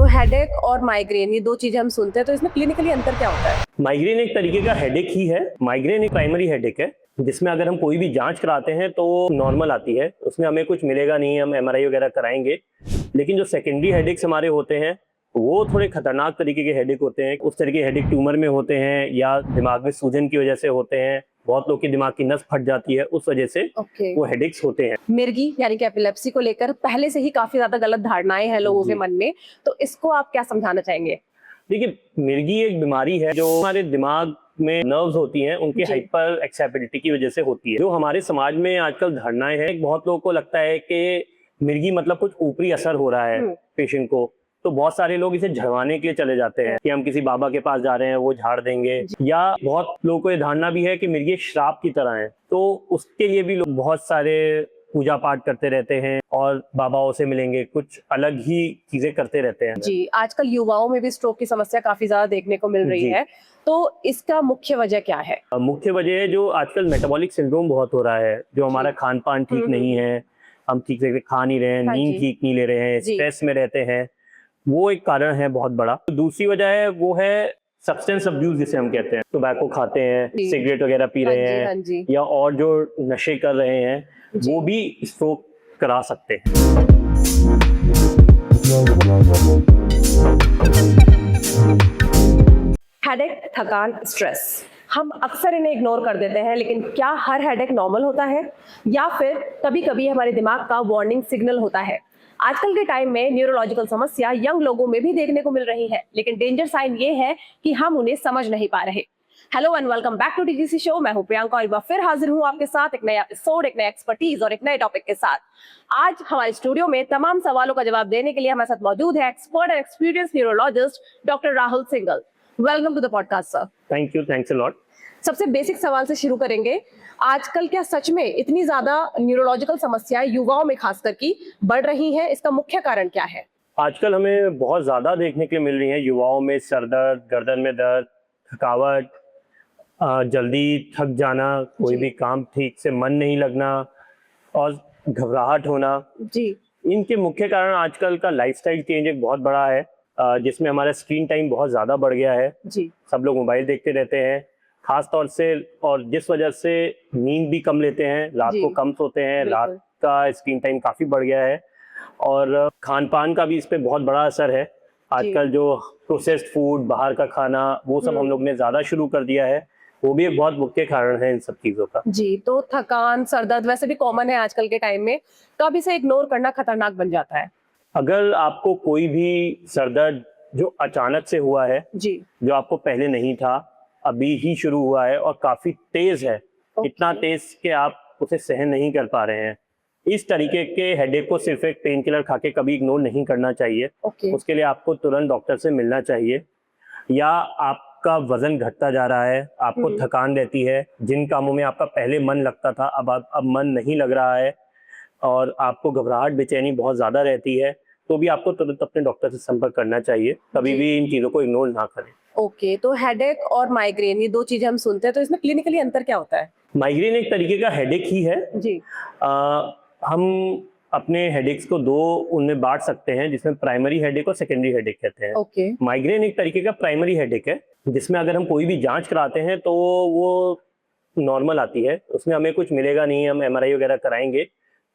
Headache और migraine ये दो चीजें हम सुनते हैं, तो इसमें क्लिनिकली अंतर क्या होता है? माइग्रेन एक तरीके का हेडेक ही है। माइग्रेन एक प्राइमरी हेडेक है जिसमें अगर हम कोई भी जांच कराते हैं तो नॉर्मल आती है, उसमें हमें कुछ मिलेगा नहीं, हम एमआरआई वगैरह कराएंगे। लेकिन जो सेकेंडरी हेडेक्स हमारे होते हैं वो थोड़े खतरनाक तरीके के हेडेक होते हैं। उस तरीके के हेडेक ट्यूमर में होते हैं या दिमाग में सूजन की वजह से होते हैं। बहुत लोग की दिमाग की नस फट जाती है, उस वजह से वो हेडेक्स होते हैं। मिर्गी यानी कि एपिलेप्सी को लेकर पहले से ही काफी ज्यादा गलत धारणाएं हैं लोगों के मन में, तो इसको आप क्या समझाना चाहेंगे? देखिए, मिर्गी एक बीमारी है जो हमारे दिमाग में नर्व्स होती हैं, उनकी हाइपर एक्साइटेबिलिटी की वजह से होती है। जो हमारे समाज में आजकल धारणाएं हैं, बहुत लोगों को लगता है कि मिर्गी मतलब कुछ ऊपरी असर हो रहा है पेशेंट को, तो बहुत सारे लोग इसे झड़वाने के लिए चले जाते हैं कि हम किसी बाबा के पास जा रहे हैं, वो झाड़ देंगे। या बहुत लोगों को ये धारणा भी है कि मिर्गी श्राप की तरह है, तो उसके लिए भी लोग बहुत सारे पूजा पाठ करते रहते हैं और बाबाओं से मिलेंगे, कुछ अलग ही चीजें करते रहते हैं। जी, आजकल युवाओं में भी स्ट्रोक की समस्या काफी ज्यादा देखने को मिल रही है, तो इसका मुख्य वजह क्या है? मुख्य वजह है जो आजकल मेटाबॉलिक सिंड्रोम बहुत हो रहा है, जो हमारा खान पान ठीक नहीं है, हम ठीक से खा नहीं रहे हैं, नींद ठीक नहीं ले रहे हैं, स्ट्रेस में रहते हैं, वो एक कारण है बहुत बड़ा। दूसरी वजह है वो है सब्सटेंस अब्यूज, जिसे हम कहते हैं। टोबैको खाते हैं, सिगरेट वगैरह पी रहे हैं या और जो नशे कर रहे हैं, वो भी स्ट्रोक करा सकते हैं। हेडेक, थकान, स्ट्रेस, हम अक्सर इन्हें इग्नोर कर देते हैं, लेकिन क्या हर हेडेक नॉर्मल होता है या फिर कभी कभी हमारे दिमाग का वार्निंग सिग्नल होता है? आजकल के टाइम में न्यूरोलॉजिकल समस्या यंग लोगों में भी देखने को मिल रही है, लेकिन डेंजर साइन ये है कि हम उन्हें समझ नहीं पा रहे। Hello and welcome back to TGC show. मैं हूं प्रियंका और एक बार फिर हाजिर हूं आपके साथ एक नया एपिसोड, एक नया एक्सपर्टीज और एक नए टॉपिक के साथ। आज हमारे स्टूडियो में तमाम सवालों का जवाब देने के लिए हमारे साथ मौजूद है expert and experience neurologist doctor Rahul Singhal. Welcome to the podcast sir. Thank you, thanks a lot. सबसे बेसिक सवाल से शुरू करेंगे। आजकल क्या सच में इतनी ज्यादा न्यूरोलॉजिकल समस्याएं युवाओं में खासकर की बढ़ रही हैं? इसका मुख्य कारण क्या है? आजकल हमें बहुत ज्यादा देखने के लिए मिल रही है युवाओं में सर दर्द, गर्दन में दर्द, थकावट, जल्दी थक जाना, कोई भी काम ठीक से मन नहीं लगना और घबराहट होना। जी, इनके मुख्य कारण आजकल का लाइफस्टाइल चेंज एक बहुत बड़ा है, जिसमें हमारा स्क्रीन टाइम बहुत ज्यादा बढ़ गया है। जी, सब लोग मोबाइल देखते रहते हैं खास तौर से, और जिस वजह से नींद भी कम लेते हैं, रात को कम सोते हैं, रात का स्क्रीन टाइम काफी बढ़ गया है। और खान पान का भी इस पे बहुत बड़ा असर है। आजकल जो प्रोसेस्ड फूड, बाहर का खाना, वो सब हम लोग ने ज्यादा शुरू कर दिया है, वो भी एक बहुत मुख्य कारण है इन सब चीजों का। जी, तो थकान, सर दर्द वैसे भी कॉमन है आजकल के टाइम में, कब इसे इग्नोर करना खतरनाक बन जाता है? अगर आपको कोई भी सर दर्द जो अचानक से हुआ है, जी, जो आपको पहले नहीं था, अभी ही शुरू हुआ है और काफी तेज है, इतना तेज कि आप उसे सहन नहीं कर पा रहे हैं, इस तरीके के हेडेक को सिर्फ एक पेन किलर खा के कभी इग्नोर नहीं करना चाहिए। उसके लिए आपको तुरंत डॉक्टर से मिलना चाहिए। या आपका वजन घटता जा रहा है, आपको थकान रहती है, जिन कामों में आपका पहले मन लगता था अब मन नहीं लग रहा है, और आपको घबराहट, बेचैनी बहुत ज्यादा रहती है, तो भी आपको तुरंत अपने डॉक्टर से संपर्क करना चाहिए। कभी भी इन चीजों को इग्नोर ना करें। ओके, तो हेडेक और माइग्रेन ये दो चीजें हम सुनते हैं, तो इसमें क्लिनिकली अंतर क्या होता है? माइग्रेन एक तरीके का हेडेक ही है। जी, हम अपने हेडेक्स को दो उनमें बांट सकते हैं, जिसमें प्राइमरी हेडेक और सेकेंडरी हेडेक कहते हैं। माइग्रेन एक तरीके का प्राइमरी हेडेक है जिसमें अगर हम कोई भी जांच कराते हैं तो वो नॉर्मल आती है, उसमें हमें कुछ मिलेगा नहीं, हम एमआरआई वगैरह कराएंगे,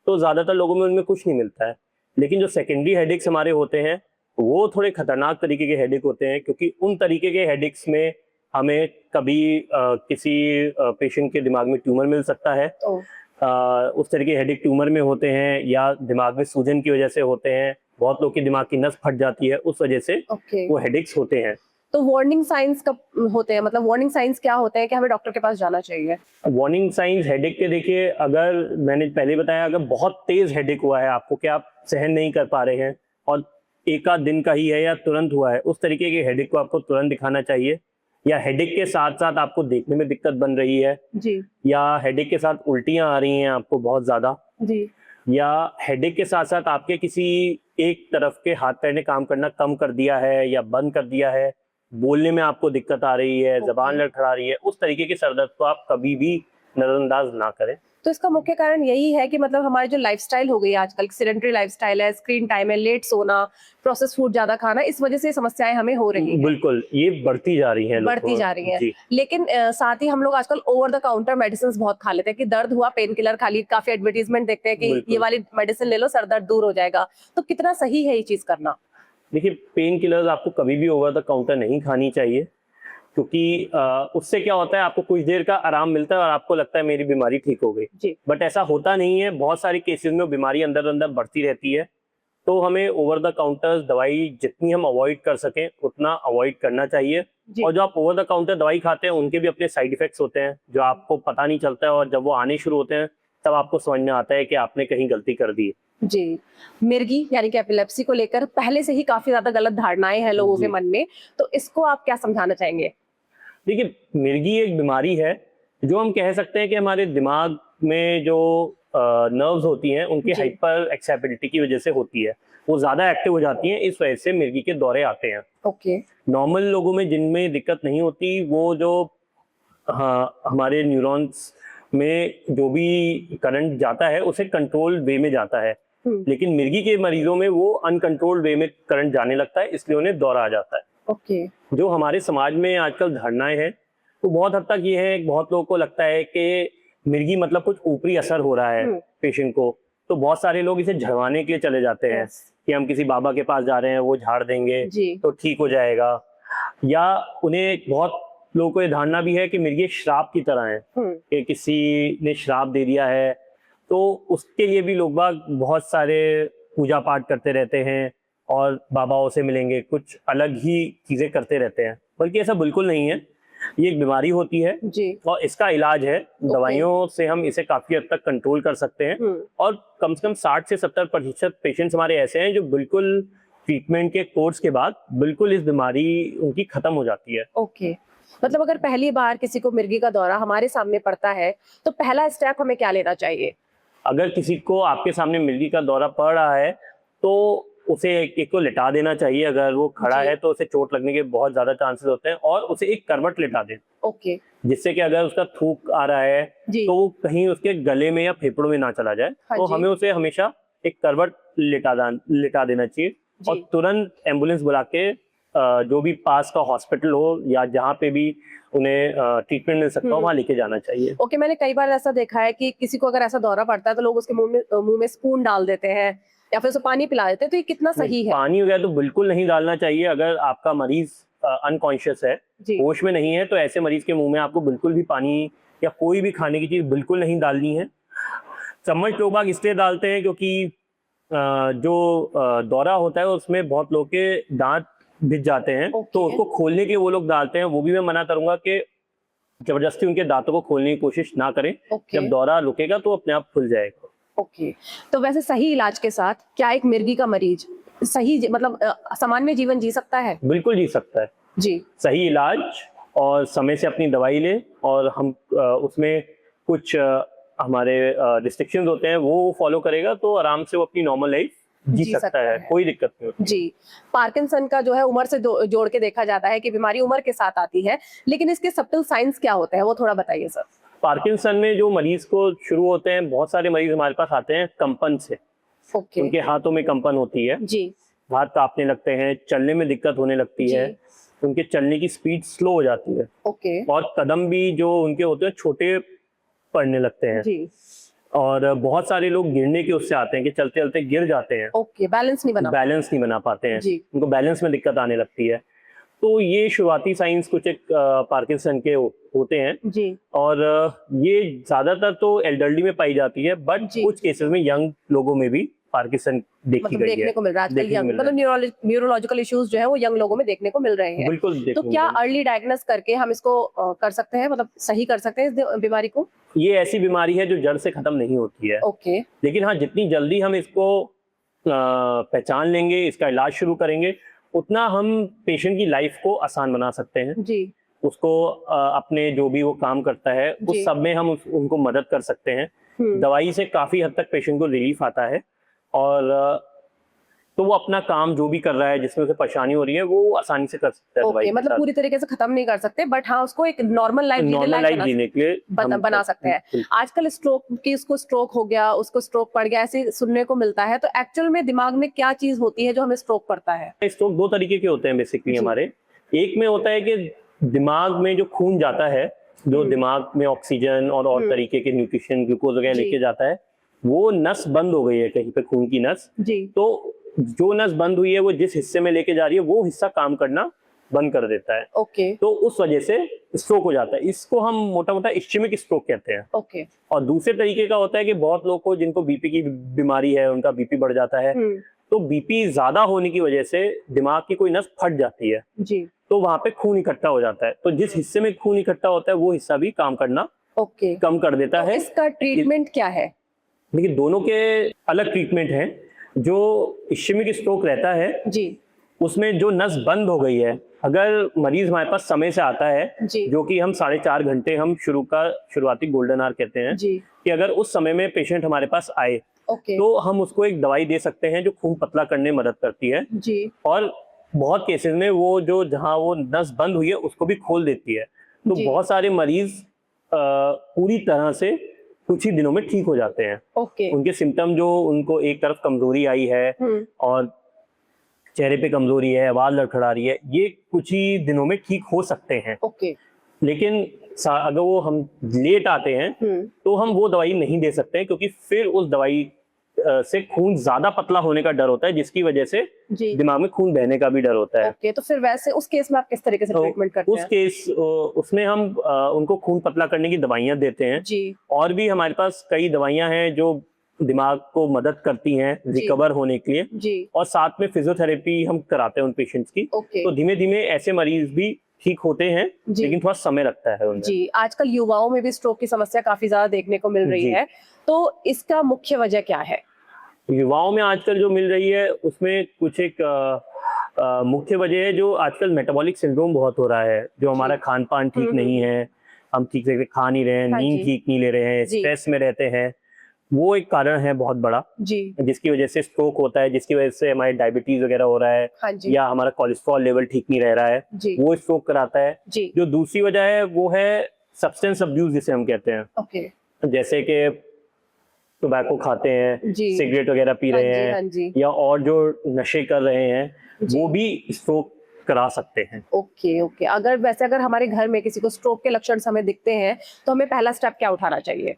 तो ज्यादातर लोगों में उनमें कुछ नहीं मिलता है। लेकिन जो सेकेंडरी हेडेक्स हमारे होते हैं वो थोड़े खतरनाक तरीके के हेडेक होते हैं, क्योंकि उन तरीके के हेडेक्स में हमें कभी किसी पेशेंट के दिमाग में ट्यूमर मिल सकता है। उस तरह के हेडेक ट्यूमर में होते हैं या दिमाग में सूजन की वजह से होते हैं, बहुत लोग की दिमाग की नस फट जाती है, उस वजह से वो हेडेक्स होते हैं। तो वार्निंग साइंस कब होते हैं, मतलब वार्निंग साइंस क्या होते हैं कि हमें डॉक्टर के पास जाना चाहिए? वार्निंग साइंस हेडेक के, देखिए, अगर मैंने पहले बताया, अगर बहुत तेज हेडेक हुआ है आपको, कि आप सहन नहीं कर पा रहे हैं और एक आध दिन का ही है या तुरंत हुआ है, उस तरीके के हेडेक को आपको तुरंत दिखाना चाहिए। या हेडेक के साथ साथ आपको देखने में दिक्कत बन रही है, जी, या हेडेक के साथ उल्टियां आ रही हैं आपको बहुत ज्यादा, जी, या हेडेक के साथ साथ आपके किसी एक तरफ के हाथ पैर ने काम करना कम कर दिया है या बंद कर दिया है, बोलने में आपको दिक्कत आ रही है, जबान लड़खड़ा रही है, उस तरीके के सर दर्द को आप कभी भी नजरअंदाज ना करें। तो इसका मुख्य कारण यही है कि मतलब हमारी जो लाइफस्टाइल हो गई है आजकल, सेडेंटरी लाइफस्टाइल है, स्क्रीन टाइम है, लेट सोना, प्रोसेस फूड ज्यादा खाना, इस वजह से समस्याएं हमें हो रही हैं। बिल्कुल, ये बढ़ती जा रही हैं, बढ़ती जा रही है। जी। लेकिन साथ ही हम लोग आजकल ओवर द काउंटर मेडिसिन बहुत खा लेते हैं कि दर्द हुआ पेन किलर खा ली, काफी एडवर्टीजमेंट देखते हैं कि ये वाली मेडिसिन ले लो सर दर्द दूर हो जाएगा। तो कितना सही है ये चीज करना? देखिए, पेन किलर्स आपको कभी भी ओवर द काउंटर नहीं खानी चाहिए, क्योंकि उससे क्या होता है, आपको कुछ देर का आराम मिलता है और आपको लगता है मेरी बीमारी ठीक हो गई, बट ऐसा होता नहीं है। बहुत सारे केसेस में बीमारी अंदर अंदर बढ़ती रहती है। तो हमें ओवर द काउंटर दवाई जितनी हम अवॉइड कर सकें उतना अवॉइड करना चाहिए। और जो आप ओवर द काउंटर दवाई खाते हैं उनके भी अपने साइड इफेक्ट्स होते हैं जो आपको पता नहीं चलता है, और जब वो आने शुरू होते हैं तब आपको समझ में आता है कि आपने कहीं गलती कर दी है। जी, मिर्गी यानी कि एपिलेप्सी को लेकर पहले से ही काफी ज्यादा गलत धारणाएं हैं लोगों के मन में, तो इसको आप क्या समझाना चाहेंगे? देखिए, मिर्गी एक बीमारी है जो हम कह सकते हैं कि हमारे दिमाग में जो नर्व्स होती हैं उनकी हाइपर एक्साइटेबिलिटी की वजह से होती है, वो ज्यादा एक्टिव हो जाती हैं, इस वजह से मिर्गी के दौरे आते हैं। ओके। नॉर्मल लोगों में जिनमें दिक्कत नहीं होती, वो जो हमारे न्यूरॉन्स में जो भी करंट जाता है उसे कंट्रोल वे में जाता है, लेकिन मिर्गी के मरीजों में वो अनकंट्रोल्ड वे में करंट जाने लगता है, इसलिए उन्हें दौरा आ जाता है। ओके। जो हमारे समाज में आजकल धारणाएं हैं तो बहुत हद तक ये है, बहुत लोगों को लगता है कि मिर्गी मतलब कुछ ऊपरी असर हो रहा है पेशेंट को, तो बहुत सारे लोग इसे झड़वाने के लिए चले जाते हैं कि हम किसी बाबा के पास जा रहे हैं, वो झाड़ देंगे तो ठीक हो जाएगा। या उन्हें बहुत लोगों को ये धारणा भी है कि मिर्गी श्राप की तरह है, कि किसी ने श्राप दे दिया है, तो उसके लिए भी लोग बाग बहुत सारे पूजा पाठ करते रहते हैं और बाबाओं से मिलेंगे, कुछ अलग ही चीजें करते रहते हैं। बल्कि ऐसा बिल्कुल नहीं है, ये एक बीमारी होती है और इसका इलाज है, दवाइयों से हम इसे काफी हद तक कंट्रोल कर सकते हैं। और कम से कम 60 से 70% पेशेंट्स हमारे ऐसे हैं जो बिल्कुल ट्रीटमेंट के कोर्स के बाद बिल्कुल इस बीमारी उनकी खत्म हो जाती है। ओके। मतलब अगर पहली बार किसी को मिर्गी का दौरा हमारे सामने पड़ता है तो पहला स्टेप हमें क्या लेना चाहिए? अगर किसी को आपके सामने मिर्गी का दौरा पड़ रहा है तो उसे एक को लिटा देना चाहिए। अगर वो खड़ा है तो उसे चोट लगने के बहुत ज्यादा चांसेस होते हैं, और उसे एक करवट लिटा दें। ओके। जिससे कि अगर उसका थूक आ रहा है तो वो कहीं उसके गले में या फेफड़ों में ना चला जाए। तो हमें उसे हमेशा एक करवट लिटा देना चाहिए और तुरंत एम्बुलेंस बुला के जो भी पास का हॉस्पिटल हो या जहाँ पे भी उन्हें ट्रीटमेंट मिल सकता हो वहाँ लेके जाना चाहिए। ओके। मैंने कई बार ऐसा देखा है कि किसी को अगर ऐसा दौरा पड़ता है तो लोग उसके मुंह में स्पून डाल देते हैं या फिर उसे पानी पिला देते हैं, तो ये कितना सही है? पानी वगैरह तो बिल्कुल नहीं डालना चाहिए। अगर आपका मरीज अनकॉन्शियस है, होश में नहीं है, तो ऐसे मरीज के मुंह में आपको बिल्कुल भी पानी या कोई भी खाने की चीज बिल्कुल नहीं डालनी है। चम्मच लोग बाग इसलिए डालते हैं क्योंकि जो दौरा होता है उसमें बहुत लोग के दांत भिज जाते हैं, तो उसको खोलने के वो लोग डालते हैं। वो भी मैं मना करूंगा कि जबरदस्ती उनके दांतों को खोलने की कोशिश ना करें। जब दौरा रुकेगा तो अपने आप खुल जाएगा। ओके। तो वैसे सही इलाज के साथ क्या एक मिर्गी का मरीज सही मतलब सामान्य जीवन जी सकता है? बिल्कुल जी सकता है जी। सही इलाज और समय से अपनी दवाई ले, और हम उसमें कुछ हमारे रिस्ट्रिक्शंस होते हैं वो फॉलो करेगा तो आराम से वो अपनी नॉर्मल लाइफ जी सकता है, कोई दिक्कत नहीं होती। जी। पार्किंसन का जो है उम्र से जोड़ के देखा जाता है कि बीमारी उम्र के साथ आती है, लेकिन इसके सब्टल साइंस क्या होते हैं वो थोड़ा बताइए सर। पार्किंसन में जो मरीज को शुरू होते हैं, बहुत सारे मरीज हमारे पास आते हैं कंपन से। उनके हाथों में कंपन होती है जी, हाथ कांपने लगते हैं, चलने में दिक्कत होने लगती है, उनके चलने की स्पीड स्लो हो जाती है। ओके। और कदम भी जो उनके होते हैं छोटे पड़ने लगते हैं जी। और बहुत सारे लोग गिरने के उससे आते हैं कि चलते चलते गिर जाते हैं। ओके। बैलेंस नहीं बना पाते हैं जी। उनको बैलेंस में दिक्कत आने लगती है। तो ये शुरुआती साइंस कुछ एक पार्किंसन के होते हैं जी। और ये ज्यादातर तो एल्डरली में पाई जाती है, बट कुछ केसेस में यंग लोगों में भी पार्किंसन देखने को मिल रहा है। मतलब न्यूरोलॉजिकल इश्यूज जो है वो यंग लोगों में देखने को मिल रहे हैं। बिल्कुल। तो क्या अर्ली डायग्नोस करके हम इसको कर सकते हैं, मतलब सही कर सकते हैं इस बीमारी को? ये ऐसी बीमारी है जो जड़ से खत्म नहीं होती है। ओके। लेकिन हाँ, जितनी जल्दी हम इसको पहचान लेंगे, इसका इलाज शुरू करेंगे, उतना हम पेशेंट की लाइफ को आसान बना सकते हैं जी। उसको अपने जो भी वो काम करता है उस सब में हम उनको मदद कर सकते हैं। दवाई से काफी हद तक पेशेंट को रिलीफ आता है और तो वो अपना काम जो भी कर रहा है जिसमें उसे परेशानी हो रही है वो आसानी से कर सकता है दवाई के मतलब साथ। पूरी तरीके से खत्म नहीं कर सकते, बट हाँ उसको एक नॉर्मल लाइफ जीने के लिए बना सकते हैं। आजकल उसको स्ट्रोक हो गया, उसको स्ट्रोक पड़ गया, ऐसे सुनने को मिलता है। तो एक्चुअल में दिमाग में क्या चीज होती है जो हमें स्ट्रोक पड़ता है? स्ट्रोक दो तरीके के होते हैं बेसिकली हमारे। एक में होता है कि दिमाग में जो खून जाता है, जो दिमाग में ऑक्सीजन और तरीके के न्यूट्रिशन ग्लूकोज वगैरह लेके जाता है, वो नस बंद हो गई है कहीं पे, खून की नस। तो जो नस बंद हुई है वो जिस हिस्से में लेके जा रही है वो हिस्सा काम करना बंद कर देता है। तो उस वजह से स्ट्रोक हो जाता है। इसको हम मोटा मोटा इस्चेमिक स्ट्रोक कहते हैं। और दूसरे तरीके का होता है कि बहुत लोग को जिनको बीपी की बीमारी है, उनका बीपी बढ़ जाता है, तो बीपी ज्यादा होने की वजह से दिमाग की कोई नस फट जाती है, तो वहां पे खून इकट्ठा हो जाता है। तो जिस हिस्से में खून इकट्ठा होता है वो हिस्सा भी काम करना कम कर देता है। इसका ट्रीटमेंट क्या है? देखिए, दोनों के अलग ट्रीटमेंट हैं। जो इस्चेमिक स्ट्रोक रहता है उसमें जो नस बंद हो गई है, अगर मरीज हमारे पास समय से आता है, जो कि हम 4.5 घंटे हम शुरुआती गोल्डन आवर कहते हैं, कि अगर उस समय में पेशेंट हमारे पास आए तो हम उसको एक दवाई दे सकते हैं जो खून पतला करने में मदद करती है। और बहुत केसेस में वो जो जहां वो नस बंद हुई है उसको भी खोल देती है। तो बहुत सारे मरीज पूरी तरह से कुछ ही दिनों में ठीक हो जाते हैं। उनके सिम्टम जो, उनको एक तरफ कमजोरी आई है और चेहरे पे कमजोरी है, आवाज लड़खड़ा रही है, ये कुछ ही दिनों में ठीक हो सकते हैं। लेकिन अगर वो हम लेट आते हैं तो हम वो दवाई नहीं दे सकते हैं, क्योंकि फिर उस दवाई से खून ज्यादा पतला होने का डर होता है, जिसकी वजह से दिमाग में खून बहने का भी डर होता है। तो फिर वैसे उस केस में आप किस तरीके से ट्रीटमेंट करते हैं? उसमें हम उनको खून पतला करने की दवाइयां देते हैं। और भी हमारे पास कई दवाइयां हैं जो दिमाग को मदद करती हैं रिकवर होने के लिए। और साथ में फिजियोथेरेपी हम कराते हैं उन पेशेंट्स की। तो धीमे धीमे ऐसे मरीज भी ठीक होते हैं, लेकिन थोड़ा समय लगता है उनमें। आजकल युवाओं में भी स्ट्रोक की समस्या काफी ज्यादा देखने को मिल रही है, तो इसका मुख्य वजह क्या है? युवाओं में आजकल जो मिल रही है उसमें कुछ एक मुख्य वजह है, जो आजकल मेटाबॉलिक सिंड्रोम बहुत हो रहा है। जो हमारा खान पान ठीक नहीं है, हम ठीक से खा नहीं रहे हैं, नींद ठीक नहीं ले रहे हैं, स्ट्रेस में रहते हैं, वो एक कारण है बहुत बड़ा, जिसकी वजह से स्ट्रोक होता है, जिसकी वजह से हमारे डायबिटीज वगैरह हो रहा है, या हमारा कोलेस्ट्रॉल लेवल ठीक नहीं रह रहा है, वो स्ट्रोक कराता है। जो दूसरी वजह है वो है सब्सटेंस अब्यूज, जिसे हम कहते हैं। जैसे कि टोबैको खाते हैं, सिगरेट वगैरह पी रहे हैं, या और जो नशे कर रहे हैं, वो भी स्ट्रोक करा सकते हैं। अगर हमारे घर में किसी को स्ट्रोक के लक्षण हमें दिखते हैं तो हमें पहला स्टेप क्या उठाना चाहिए?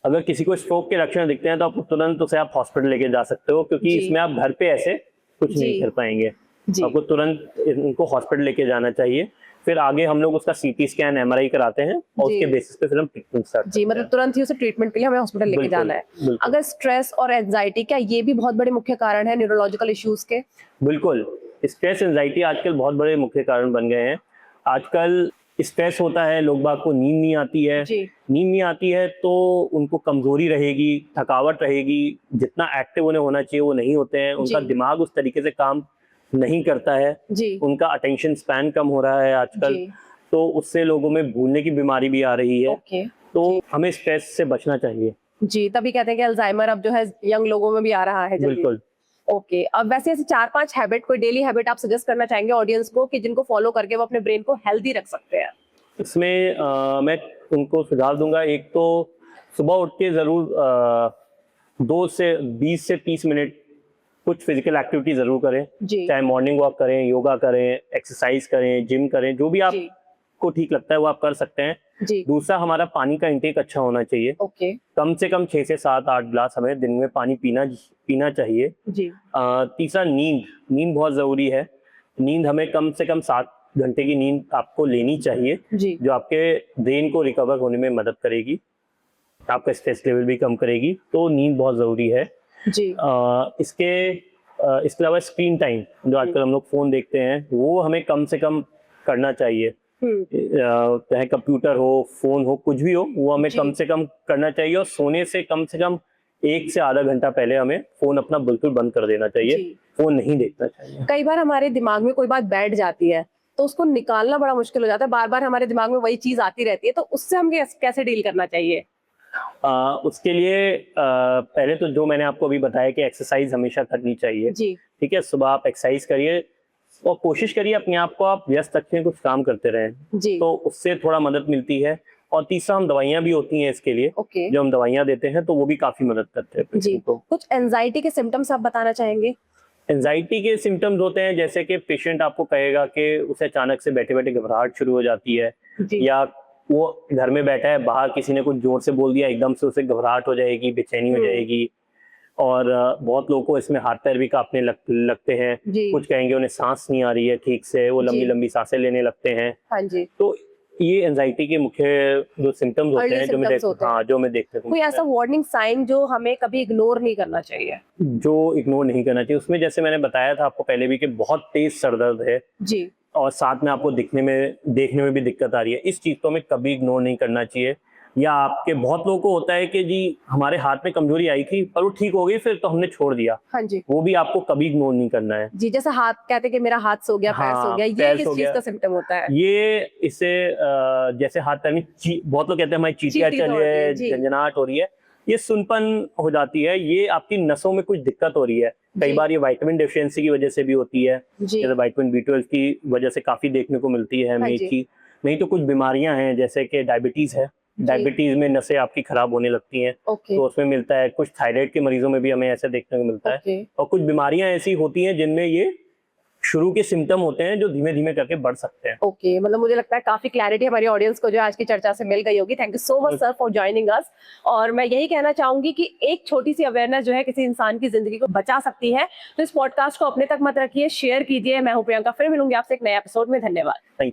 अगर किसी को स्ट्रोक के लक्षण दिखते हैं तो आप तुरंत उसे आप हॉस्पिटल लेके जा सकते हो, क्योंकि इसमें आप घर पे ऐसे कुछ नहीं कर पाएंगे। आपको तुरंत इनको हॉस्पिटल लेके जाना चाहिए। फिर आगे हम लोग उसका सीटी स्कैन, एमआरआई कराते हैं, और उसके बेसिस पे फिर हम ट्रीटमेंट स्टार्ट करते हैं। मतलब तुरंत ही उसे ट्रीटमेंट के लिए हमें हॉस्पिटल लेके जाना है। अगर स्ट्रेस और एंजाइटी, क्या ये भी बहुत बड़े मुख्य कारण है न्यूरोलॉजिकल इश्यूज के? बिल्कुल, स्ट्रेस एंजाइटी आजकल बहुत बड़े मुख्य कारण बन गए हैं। आजकल स्ट्रेस होता है, लोग बाग को नींद नहीं आती है। नींद नहीं आती है तो उनको कमजोरी रहेगी, थकावट रहेगी, जितना एक्टिव उन्हें होना चाहिए वो नहीं होते हैं, उनका दिमाग उस तरीके से काम नहीं करता है, उनका अटेंशन स्पैन कम हो रहा है आजकल, तो उससे लोगों में भूलने की बीमारी भी आ रही है। तो हमें स्ट्रेस से बचना चाहिए। तभी कहते हैं कि अल्जाइमर अब जो है यंग लोगों में भी आ रहा है। बिल्कुल। अब वैसे ऐसे 4-5 हैबिट, कोई डेली हैबिट आप सजेस्ट करना चाहेंगे ऑडियंस को कि जिनको फॉलो करके वो अपने ब्रेन को हेल्दी रख सकते हैं? इसमें मैं उनको सुझाव दूंगा, एक तो सुबह उठ के जरूर 20 से 30 मिनट कुछ फिजिकल एक्टिविटी जरूर करें। चाहे मॉर्निंग वॉक करें, योगा करें, एक्सरसाइज करें, जिम करें, जो भी आपको ठीक लगता है वो आप कर सकते हैं। दूसरा, हमारा पानी का इंटेक अच्छा होना चाहिए। कम से कम 6 से 7-8 गिलास हमें दिन में पानी पीना चाहिए। तीसरा, नींद बहुत जरूरी है। नींद हमें कम से कम 7 घंटे की नींद आपको लेनी चाहिए, जो आपके ब्रेन को रिकवर होने में मदद करेगी, आपका स्ट्रेस लेवल भी कम करेगी। तो नींद बहुत जरूरी है। इसके अलावा स्क्रीन टाइम, जो आजकल हम लोग फोन देखते हैं, वो हमें कम से कम करना चाहिए। चाहे कंप्यूटर हो, फोन हो, कुछ भी हो, वो हमें कम से कम करना चाहिए। और सोने से कम 1 से आधा घंटा पहले हमें फोन अपना बिल्कुल बंद कर देना चाहिए। फोन नहीं देखना चाहिए। कई बार हमारे दिमाग में कोई बात बैठ जाती है तो उसको निकालना बड़ा मुश्किल हो जाता है, बार बार हमारे दिमाग में वही चीज आती रहती है, तो उससे हम कैसे डील करना चाहिए? उसके लिए पहले तो जो मैंने आपको अभी बताया कि एक्सरसाइज हमेशा करनी चाहिए। ठीक है, सुबह आप एक्सरसाइज करिए और कोशिश करिए अपने आप को आप व्यस्त रखें, कुछ काम करते रहें, जी। तो उससे थोड़ा मदद मिलती है। और तीसरा, हम दवाइयाँ भी होती हैं इसके लिए, ओके। जो हम दवाइयाँ देते हैं तो वो भी काफी मदद करते हैं जी। पेशेंट को। कुछ एंजाइटी के सिम्टम्स आप बताना चाहेंगे? एंजाइटी के सिम्टम्स होते हैं जैसे कि पेशेंट आपको कहेगा कि उसे अचानक से बैठे बैठे घबराहट शुरू हो जाती है, जी। या वो घर में बैठा है, बाहर किसी ने कुछ जोर से बोल दिया, एकदम से उसे घबराहट हो जाएगी, बेचैनी हो जाएगी। और बहुत लोगों को इसमें हाथ पैर भी कांपने लगते हैं। जी। कुछ कहेंगे उन्हें सांस नहीं आ रही है ठीक से, वो लंबी जी। लंबी सांसें लेने लगते हैं। हाँ जी। तो ये एंजाइटी के मुख्य जो सिम्टम्स होते हैं, जो मैं देखता हूँ। कोई ऐसा वार्निंग साइन जो हमें कभी इग्नोर नहीं करना चाहिए? जो इग्नोर नहीं करना चाहिए, उसमें जैसे मैंने बताया था आपको पहले भी कि बहुत तेज सर दर्द है जी। और साथ में आपको देखने में भी दिक्कत आ रही है, इस चीज को हमें कभी इग्नोर नहीं करना चाहिए। या आपके बहुत लोगों को होता है कि जी हमारे हाथ में कमजोरी आई थी पर वो ठीक हो गई, फिर तो हमने छोड़ दिया। हाँ जी। वो भी आपको कभी इग्नोर नहीं करना है। जी, जैसे हाथ कहते हैं कि मेरा हाथ सो गया, पैर सो गया, ये किस चीज का सिम्टम होता है? ये इससे जैसे हाथ पैर में बहुत लोग कहते हैं हमारी चीटियां चल रही है, झंझनाहट हो रही है, ये सुनपन हो जाती है, ये आपकी नसों में कुछ दिक्कत हो रही है। कई बार ये विटामिन डेफिशिएंसी की वजह से भी होती है, जैसे विटामिन B12 की वजह से काफी देखने को मिलती है हमें की। नहीं तो कुछ बीमारियां हैं जैसे कि डायबिटीज है, डायबिटीज में नसें आपकी खराब होने लगती हैं, तो उसमें मिलता है। कुछ थायराइड के मरीजों में भी हमें ऐसा देखने को मिलता है। और कुछ बीमारियां ऐसी होती हैं जिनमें ये शुरू के सिम्टम होते हैं जो धीमे धीमे करके बढ़ सकते हैं। ओके, मतलब मुझे लगता है काफी क्लैरिटी हमारी ऑडियंस को जो आज की चर्चा से मिल गई होगी। Thank you so much sir for joining us. और मैं यही कहना चाहूंगी कि एक छोटी सी अवेयरनेस जो है किसी इंसान की जिंदगी को बचा सकती है, तो इस पॉडकास्ट को अपने तक मत रखिए, शेयर कीजिए। मैं हूं प्रियंका, फिर मिलूंगी आपसे एक नए एपिसोड में। धन्यवाद।